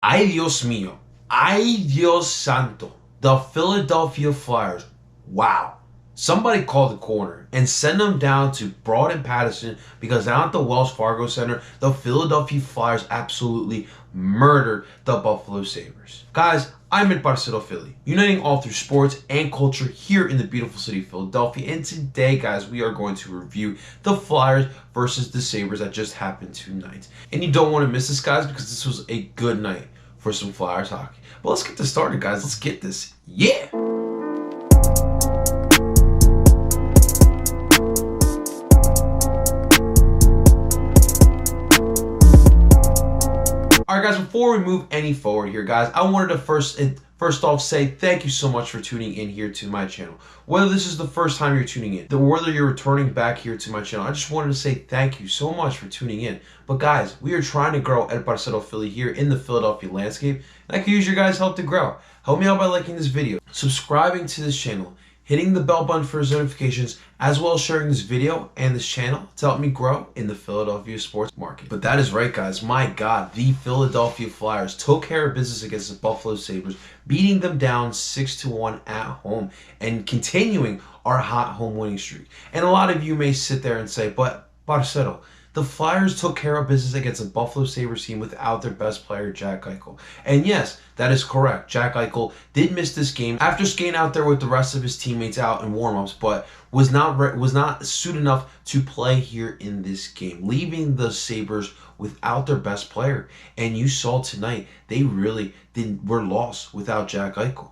Ay Dios mío. Ay Dios santo. The Philadelphia Flyers. Wow. Somebody call the corner and send them down to Broad and Patterson because down at the Wells Fargo Center, the Philadelphia Flyers absolutely murdered the Buffalo Sabres. Guys, I'm in Parceo Philly, uniting all through sports and culture here in the beautiful city of Philadelphia. And today, guys, we are going to review the Flyers versus the Sabres that just happened tonight. And you don't want to miss this, guys, because this was a good night for some Flyers hockey. But let's get this started, guys. Let's get this. Yeah! Alright, guys, before we move any forward here, guys, I wanted to first off say thank you so much for tuning in here to my channel. Whether this is the first time you're tuning in, or whether you're returning back here to my channel, I just wanted to say thank you so much for tuning in. But guys, we are trying to grow at Parceo Philly here in the Philadelphia landscape, and I can use your guys' help to grow. Help me out by liking this video, subscribing to this channel, hitting the bell button for notifications, as well as sharing this video and this channel to help me grow in the Philadelphia sports market. But that is right, guys. My God, the Philadelphia Flyers took care of business against the Buffalo Sabres, beating them down 6-1 at home and continuing our hot home winning streak. And a lot of you may sit there and say, but Parcero, the Flyers took care of business against the Buffalo Sabres team without their best player, Jack Eichel. And yes, that is correct. Jack Eichel did miss this game after skating out there with the rest of his teammates out in warm-ups, but was not suited enough to play here in this game, leaving the Sabres without their best player. And you saw tonight, they really were lost without Jack Eichel.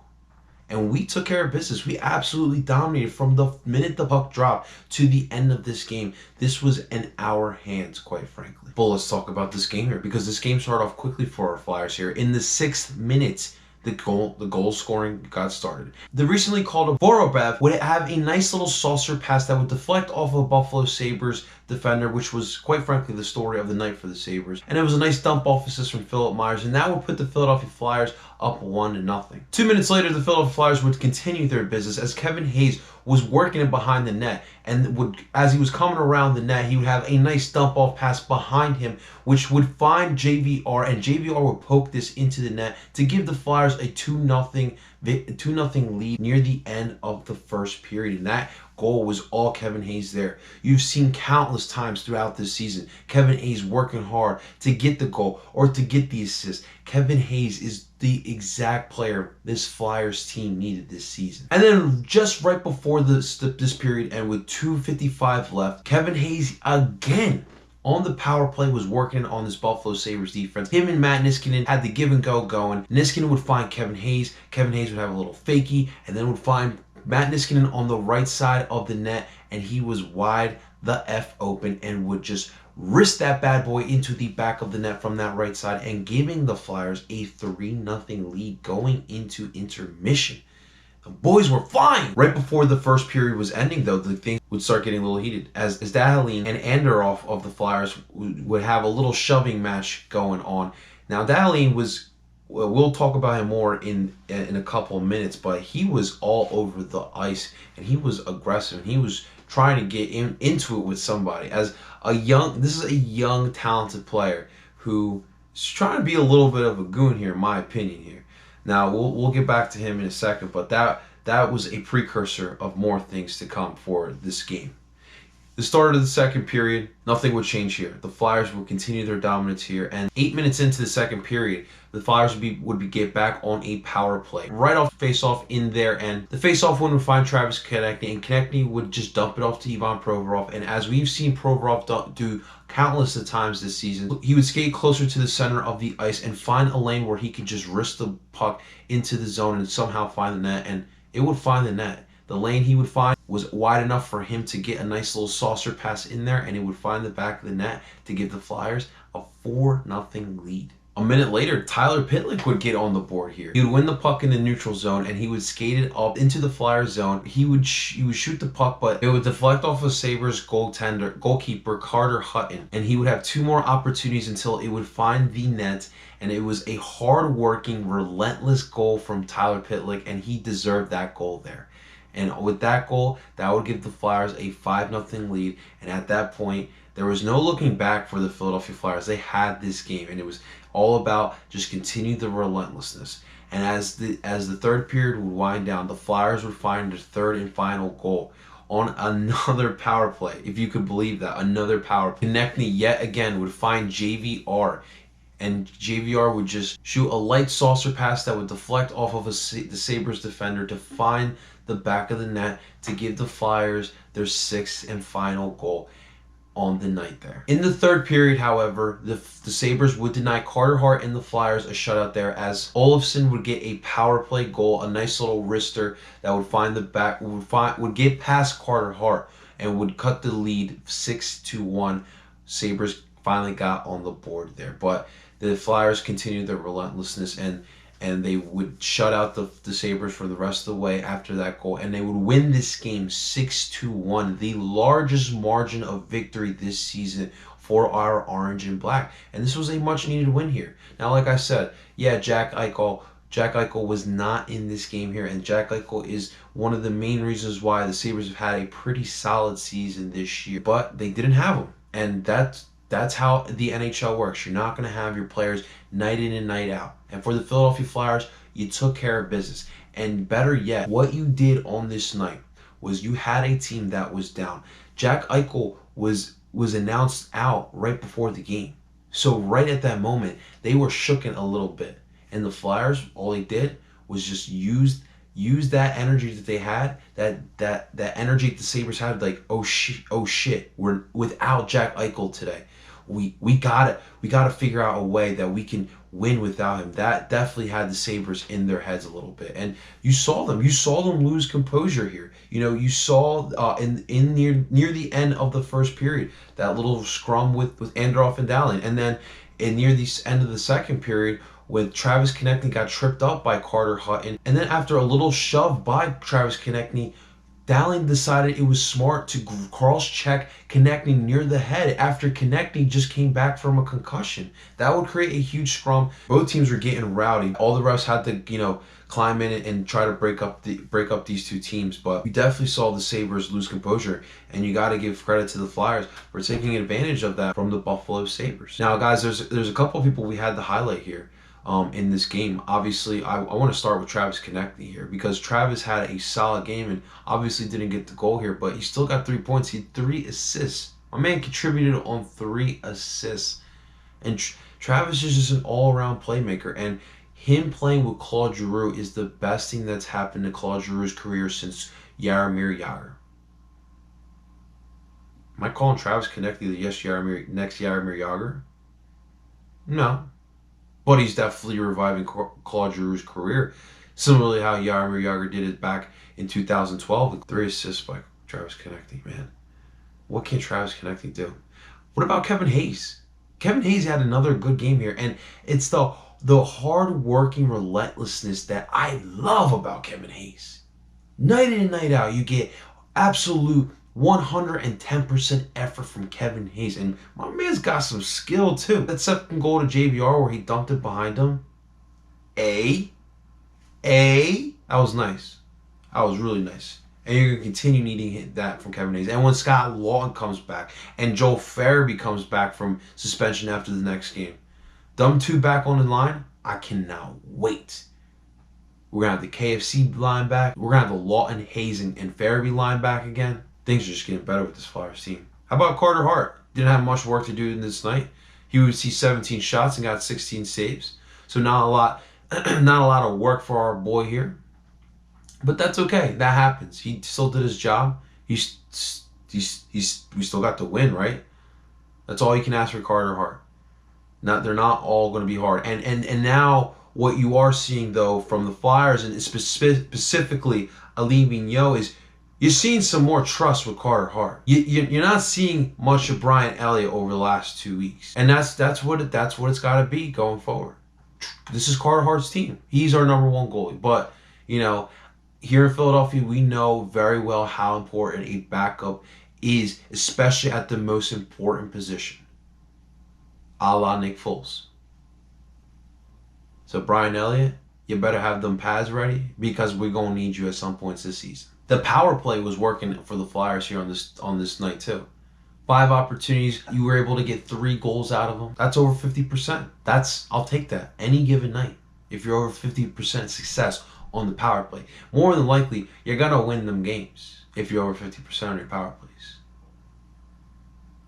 And we took care of business. We absolutely dominated from the minute the puck dropped to the end of this game. This was in our hands, quite frankly. But let's talk about this game here, because this game started off quickly for our Flyers here. In the 6th minute, the goal scoring got started. The recently called Vorobyev would have a nice little saucer pass that would deflect off of Buffalo Sabres defender, which was quite frankly the story of the night for the Sabres. And it was a nice dump off assist from Philip Myers, and that would put the Philadelphia Flyers up 1-0. 2 minutes later, the Philadelphia Flyers would continue their business as Kevin Hayes was working it behind the net, and as he was coming around the net, he would have a nice dump off pass behind him, which would find JVR, and JVR would poke this into the net to give the Flyers a 2-0 lead near the end of the first period. And that goal was all Kevin Hayes there. You've seen countless times throughout this season Kevin Hayes working hard to get the goal or to get the assist. Kevin Hayes is the exact player this Flyers team needed this season. And then just right before this period and with 2:55 left, Kevin Hayes again on the power play was working on this Buffalo Sabres defense. Him and Matt Niskanen had the give and go going. Niskanen would find Kevin Hayes. Kevin Hayes would have a little fakie and then would find Matt Niskanen on the right side of the net, and he was wide the F open and would just wrist that bad boy into the back of the net from that right side and giving the Flyers a 3-0 lead going into intermission. The boys were flying. Right before the first period was ending, though, the thing would start getting a little heated as Dahlin and Anderoff of the Flyers would have a little shoving match going on. Now, Dahlin was, we'll talk about him more in a couple of minutes, but he was all over the ice and he was aggressive. He was trying to get into it with somebody. This is a young, talented player who is trying to be a little bit of a goon here, in my opinion here. Now, we'll get back to him in a second, but that was a precursor of more things to come for this game. The start of the second period, nothing would change here. The Flyers would continue their dominance here, and 8 minutes into the second period, the Flyers would get back on a power play. Right off face-off in their end, the face-off one would find Travis Konecny, and Konecny would just dump it off to Ivan Provorov, and as we've seen Provorov do countless of times this season, he would skate closer to the center of the ice and find a lane where he could just wrist the puck into the zone and somehow find the net, and it would find the net. The lane he would find was wide enough for him to get a nice little saucer pass in there, and he would find the back of the net to give the Flyers a 4-0 lead. A minute later, Tyler Pitlick would get on the board here. He would win the puck in the neutral zone, and he would skate it up into the Flyers zone. He would shoot the puck, but it would deflect off of Sabres goalkeeper Carter Hutton, and he would have 2 more opportunities until it would find the net. And it was a hard-working, relentless goal from Tyler Pitlick, and he deserved that goal there. And with that goal, that would give the Flyers a 5-0 lead. And at that point, There was no looking back for the Philadelphia Flyers. They had this game, and it was all about just continue the relentlessness. And as the third period would wind down, the Flyers would find their third and final goal on another power play. If you could believe that, another power play. Konechny yet again would find JVR, and JVR would just shoot a light saucer pass that would deflect off of the Sabres defender to find the back of the net to give the Flyers their sixth and final goal on the night there. In the third period, however, the Sabres would deny Carter Hart and the Flyers a shutout there, as Olofsson would get a power play goal, a nice little wrister that would find the back, would get past Carter Hart and would cut the lead 6-1. Sabres finally got on the board there, but the Flyers continued their relentlessness, and they would shut out the Sabres for the rest of the way after that goal, and they would win this game 6-1, the largest margin of victory this season for our orange and black. And this was a much needed win here. Now, like I said, yeah, Jack Eichel was not in this game here, and Jack Eichel is one of the main reasons why the Sabres have had a pretty solid season this year, but they didn't have him, and that's how the NHL works. You're not going to have your players night in and night out. And for the Philadelphia Flyers, you took care of business. And better yet, what you did on this night was you had a team that was down. Jack Eichel was announced out right before the game. So right at that moment, they were shooken a little bit. And the Flyers, all they did was just use that energy that they had, that energy that the Sabres had, like, oh shit, we're without Jack Eichel today. We gotta figure out a way that we can win without him. That definitely had the Sabres in their heads a little bit, and you saw them lose composure here. You know, you saw in near the end of the first period that little scrum with Andorf and Dahlen, and then near the end of the second period, when Travis Konechny got tripped up by Carter Hutton, and then after a little shove by Travis Konechny, Dahlen decided it was smart to cross-check Konechny near the head after Konechny just came back from a concussion. That would create a huge scrum. Both teams were getting rowdy. All the refs had to, climb in and try to break up these two teams. But we definitely saw the Sabres lose composure, and you got to give credit to the Flyers for taking advantage of that from the Buffalo Sabres. Now, guys, there's a couple of people we had to highlight here. In this game. Obviously, I want to start with Travis Konechny here, because Travis had a solid game and obviously didn't get the goal here, but he still got 3 points. He had 3 assists. My man contributed on 3 assists. And Travis is just an all-around playmaker, and him playing with Claude Giroux is the best thing that's happened to Claude Giroux's career since Jaromir Jagr. Am I calling Travis Konechny the next Jaromir Jagr? No. But he's definitely reviving Claude Giroux's career, similarly how Jaromir Jagr did it back in 2012 with 3 assists by Travis Konechny. Man, what can Travis Konechny do? What about Kevin Hayes? Kevin Hayes had another good game here, and it's the hard-working relentlessness that I love about Kevin Hayes. Night in and night out, you get absolute 110% effort from Kevin Hayes, and my man's got some skill too. That second goal to JVR where he dunked it behind him, that was nice. That was really nice. And you're going to continue needing that from Kevin Hayes. And when Scott Laughton comes back and Joel Farabee comes back from suspension after the next game, them two back on the line, I cannot wait. We're going to have the KFC line back. We're going to have the Laughton, Hayes, and Farabee line back again. Things are just getting better with this Flyers team. How about Carter Hart? Didn't have much work to do in this night. He would see 17 shots and got 16 saves. So not a lot of work for our boy here. But that's okay. That happens. He still did his job. We still got the win, right? That's all you can ask for Carter Hart. They're not all going to be hard. And now what you are seeing though from the Flyers, and specifically Ali Mignot, is you're seeing some more trust with Carter Hart. You're not seeing much of Brian Elliott over the last 2 weeks, and that's what it's got to be going forward. This is Carter Hart's team. He's our number 1 goalie, but here in Philadelphia, we know very well how important a backup is, especially at the most important position, a la Nick Foles. So Brian Elliott, you better have them pads ready, because we're gonna need you at some points this season. The power play was working for the Flyers here on this night too. 5 opportunities, you were able to get 3 goals out of them. That's over 50%. I'll take that any given night. If you're over 50% success on the power play, more than likely, you're going to win them games if you're over 50% on your power plays.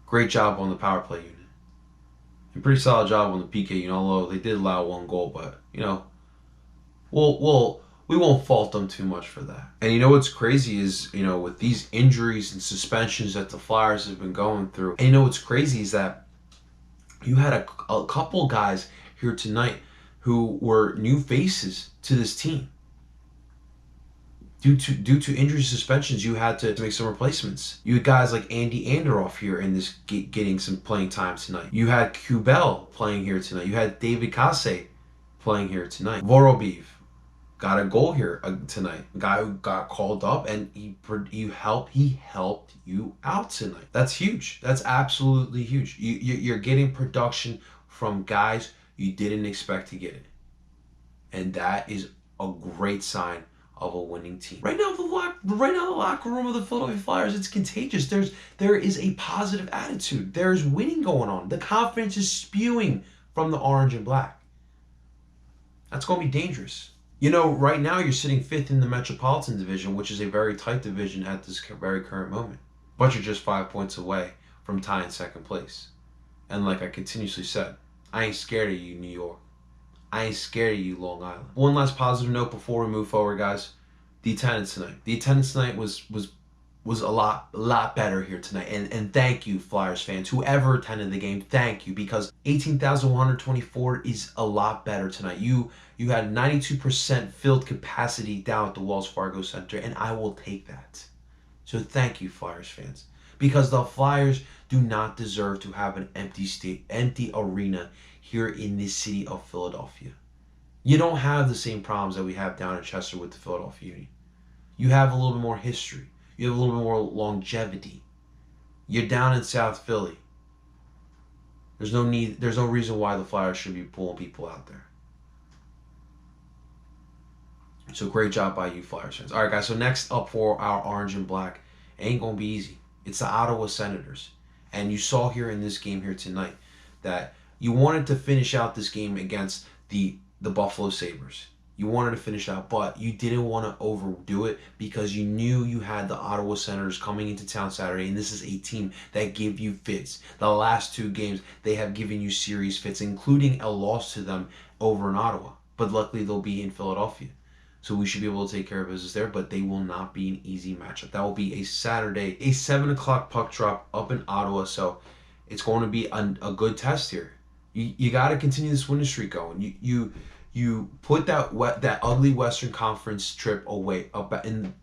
Great job on the power play unit. And pretty solid job on the PK unit, although they did allow 1 goal, but, you know, we won't fault them too much for that. And you know what's crazy is, you know, with these injuries and suspensions that the Flyers have been going through, and you know what's crazy is that you had a couple guys here tonight who were new faces to this team. Due to injury suspensions, you had to make some replacements. You had guys like Andy Anderoff here in this getting some playing time tonight. You had Kubel playing here tonight. You had David Kasse playing here tonight. Vorobiev got a goal here tonight. A guy who got called up and he helped you out tonight. That's huge. That's absolutely huge. You're getting production from guys you didn't expect to get it, and that is a great sign of a winning team. Right now, the locker room of the Philadelphia Flyers, it's contagious. There is a positive attitude. There's winning going on. The confidence is spewing from the orange and black. That's going to be dangerous. You know, right now you're sitting 5th in the Metropolitan Division, which is a very tight division at this very current moment. But you're just 5 points away from tying 2nd place. And like I continuously said, I ain't scared of you, New York. I ain't scared of you, Long Island. One last positive note before we move forward, guys. The attendance tonight. The attendance tonight was a lot better here tonight. And thank you, Flyers fans. Whoever attended the game, thank you. Because 18,124 is a lot better tonight. You had 92% filled capacity down at the Wells Fargo Center, and I will take that. So thank you, Flyers fans. Because the Flyers do not deserve to have an empty arena here in this city of Philadelphia. You don't have the same problems that we have down in Chester with the Philadelphia Union. You have a little bit more history. You have a little bit more longevity. You're down in South Philly. There's no reason why the Flyers should be pulling people out there. So great job by you, Flyers fans. All right, guys, so next up for our orange and black, ain't going to be easy. It's the Ottawa Senators. And you saw here in this game here tonight that you wanted to finish out this game against the Buffalo Sabres. You wanted to finish out, but you didn't want to overdo it because you knew you had the Ottawa Senators coming into town Saturday, and this is a team that gave you fits. The last 2 games, they have given you serious fits, including a loss to them over in Ottawa. But luckily, they'll be in Philadelphia. So we should be able to take care of business there, but they will not be an easy matchup. That will be a Saturday, a 7 o'clock puck drop up in Ottawa, so it's going to be a good test here. You got to continue this winning streak going. You put that ugly Western Conference trip away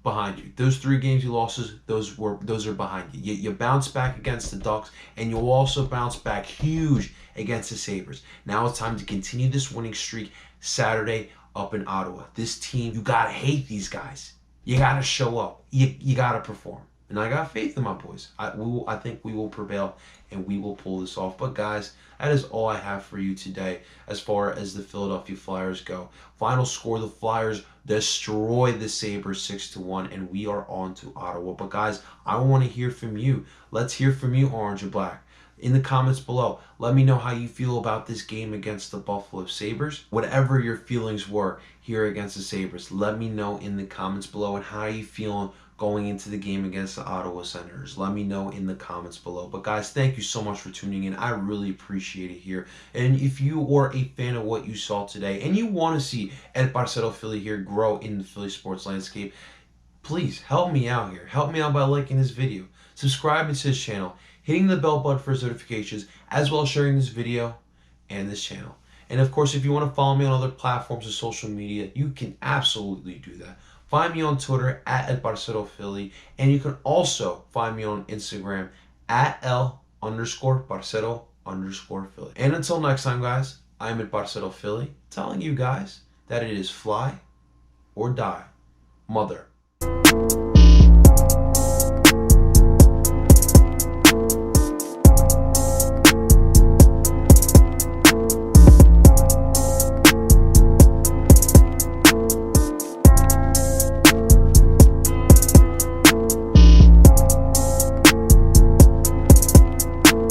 behind you. Those 3 games you lost, those are behind you. You bounce back against the Ducks, and you'll also bounce back huge against the Sabres. Now it's time to continue this winning streak Saturday up in Ottawa. This team, you gotta hate these guys. You gotta show up. You gotta perform. And I got faith in my boys. I think we will prevail and we will pull this off. But guys, that is all I have for you today as far as the Philadelphia Flyers go. Final score, the Flyers destroy the Sabres 6-1, and we are on to Ottawa. But guys, I want to hear from you. Let's hear from you, Orange and Black. In the comments below, let me know how you feel about this game against the Buffalo Sabres. Whatever your feelings were here against the Sabres, let me know in the comments below, and how you feeling going into the game against the Ottawa Senators. Let me know in the comments below. But guys, thank you so much for tuning in. I really appreciate it here. And if you are a fan of what you saw today and you want to see Parceo Philly here grow in the Philly sports landscape, please help me out here. Help me out by liking this video, subscribing to this channel, hitting the bell button for notifications, as well as sharing this video and this channel. And of course, if you want to follow me on other platforms of social media, you can absolutely do that. Find me on Twitter at Parceo Philly, and you can also find me on Instagram at L_Parceo_Philly. And until next time, guys, I'm Parceo Philly, telling you guys that it is fly or die, mother.